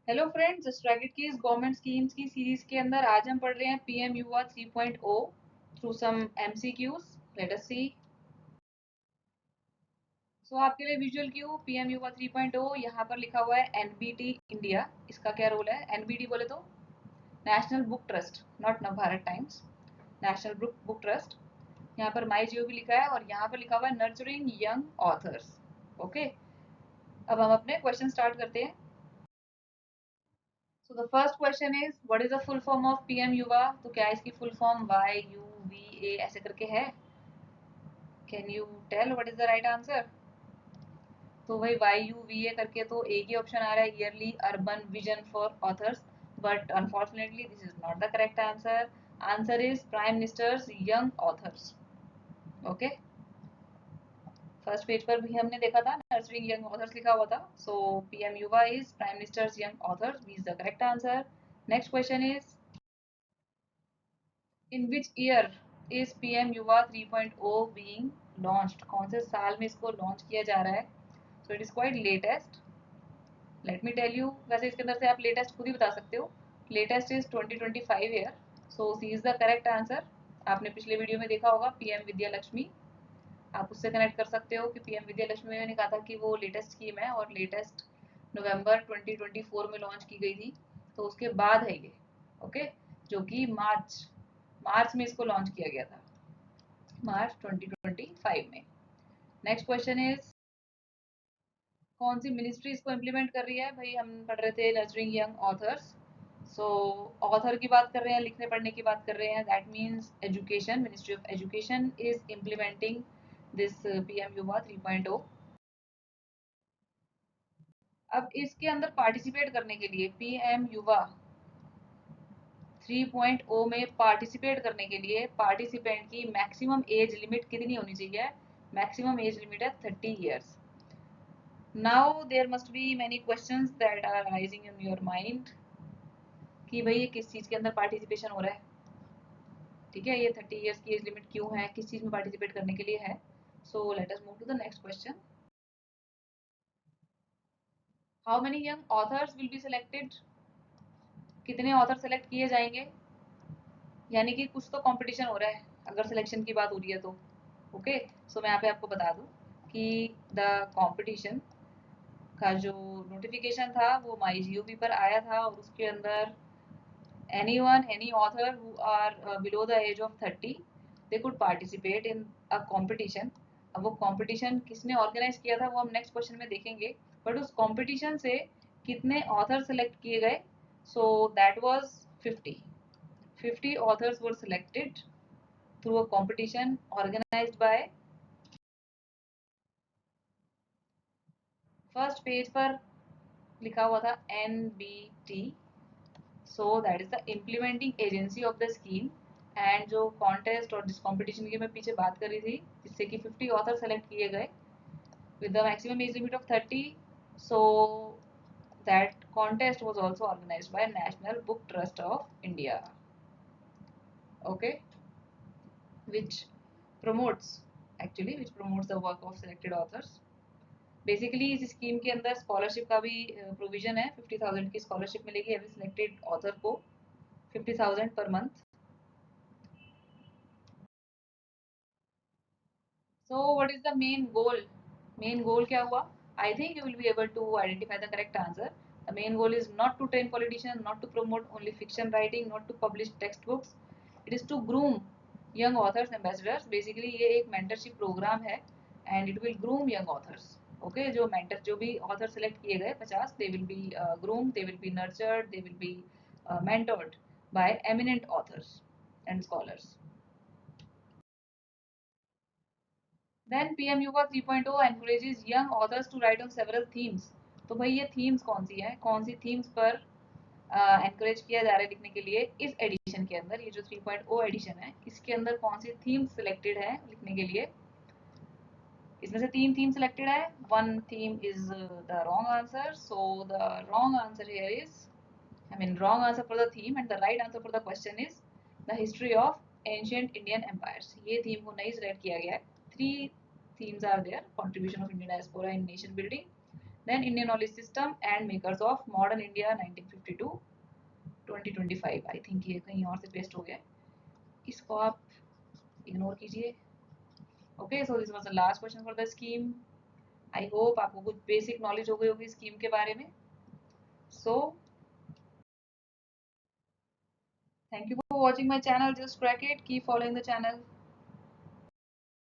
Hello friends, strategic keys government schemes की series के अंदर आज हम पढ़ रहे हैं PM Yuva 3.0 through some MCQs. Let us see. So आपके लिए विजुअल क्यू, पीएम युवा 3.0 यहाँ पर लिखा हुआ है एनबीटी इंडिया। इसका क्या रोल है? एनबीटी बोले तो national Book trust, not Navbharat times, national Book trust. यहाँ पर माई जियो भी लिखा है और यहाँ पर लिखा हुआ है नर्चरिंग यंग ऑथर्स। ओके, अब हम अपने क्वेश्चन स्टार्ट करते हैं। So the first question is what is the full form of PM युवा? तो क्या इसकी full form YUVA ऐसे करके है? Can you tell what is the right answer? तो वही YUVA करके तो एक ही ऑप्शन आ रहा है, yearly urban vision for authors, but unfortunately this is not the correct answer. Answer is prime minister's young authors. Okay, first page पर भी हमने देखा था नर्सरिंग यंग ऑथर्स लिखा हुआ था. So PM Yuva is prime minister's young authors, B is the correct answer. Next question is in which year is PM Yuva 3.0 being launched? कौन से साल में इसको लॉन्च किया जा रहा है? So it is quite latest. Let me tell you, वैसे इसके अंदर से आप लेटेस्ट खुद ही बता सकते हो. Latest is 2025 year. So C is the correct answer. आपने पिछले वीडियो में देखा होगा पीएम विद्या लक्ष्मी, आप उससे कनेक्ट कर सकते हो कि पीएम विद्या लक्ष्मी में मैंने कहा था कि वो लेटेस्ट स्कीम है और लेटेस्ट नवंबर 2024 में लॉन्च की गई थी. तो उसके बाद है ये. ओके, जो कि मार्च मार्च में इसको लॉन्च किया गया था, मार्च 2025 में. नेक्स्ट क्वेश्चन इज कौन सी मिनिस्ट्री इसको इम्प्लीमेंट कर रही है? भाई हम पढ़ रहे थे नर्चरिंग यंग ऑथर्स. सो ऑथर की बात कर रहे हैं, लिखने पढ़ने की बात कर रहे हैं. That means education, ministry of education is implementing this PM Yuva 3.0. अब इसके अंदर पार्टिसिपेट करने के लिए पीएम युवा 3.0 में पार्टिसिपेट करने के लिए पार्टिसिपेंट की मैक्सिमम एज लिमिट कितनी होनी चाहिए? मैक्सिमम एज लिमिट है 30 years. Now there must be many questions that are rising in your mind कि भाई ये किस चीज़ के अंदर पार्टिसिपेशन हो रहा है. ठीक है, ये 30 ईयर्स की एज लिमिट क्यों है, किस चीज़ में पार्टिसिपेट करने के लिए है? So let us move to the next question. How many young authors will be selected? कितने ऑथर सेलेक्ट किए जाएंगे? यानी कि कुछ तो कंपटीशन हो रहा है अगर सिलेक्शन की बात हो रही है तो. ओके, सो मैं यहाँ पे आपको बता दूँ कि द कंपटीशन का जो नोटिफिकेशन था वो माई जीओवी पर आया था और उसके अंदर anyone, any author who are below the age of 30, they could participate in a competition. अब वो कंपटीशन किसने ऑर्गेनाइज किया था वो हम नेक्स्ट क्वेश्चन में देखेंगे, बट उस कंपटीशन से कितने ऑथर सेलेक्ट किए गए? So that was 50 authors were selected through a competition organised by. First page पर लिखा हुआ था NBT. So that is the implementing agency of the scheme. And जो कॉन्टेस्ट और जिस कॉम्पिटिशन की मैं पीछे बात कर रही थी जिससे कि 50 ऑथर सेलेक्ट किए गए with the maximum age limit of 30. So that contest was also organised by National Book Trust of India. Okay, which promotes which promotes the work of selected authors. Basically इस scheme के अंदर scholarship का भी provision है. 50,000 की scholarship मिलेगी every selected author को, 50,000 per month. So what is the main goal? Main goal क्या हुआ? I think you will be able to identify the correct answer. The main goal is not to train politicians, not to promote only fiction writing, not to publish textbooks. It is to groom young authors ambassadors. Basically ये एक mentorship program है and it will groom young authors. Okay, जो mentor जो भी author select किए गए 50, they will be groomed, they will be nurtured, they will be mentored by eminent authors and scholars. Then PM Yuva 3.0 encourages young authors to write on several themes. तो भाई ये themes कौन सी हैं, कौन सी themes पर encourage किया जा रहा है लिखने के लिए? इस एडिशन के अंदर, ये जो 3.0 एडिशन है इसके अंदर कौन सी themes selected है लिखने के लिए? इसमें से 3 थीम selected है. One theme is the wrong answer. So the wrong answer here is, wrong answer for the theme and the right answer for the question is the history of ancient Indian empires. ये theme को नहीं select किया गया है. 3 themes are there: contribution of Indian diaspora in nation building, then Indian knowledge system and makers of modern India 1952 2025। I think ये कहीं और से पेस्ट हो गया, इसको आप इग्नोर कीजिए। Okay, so this was the last question for the scheme. I hope आपको कुछ बेसिक नॉलेज हो गई होगी स्कीम के बारे में। सो thank you for watching my channel, just crack it, keep following the channel.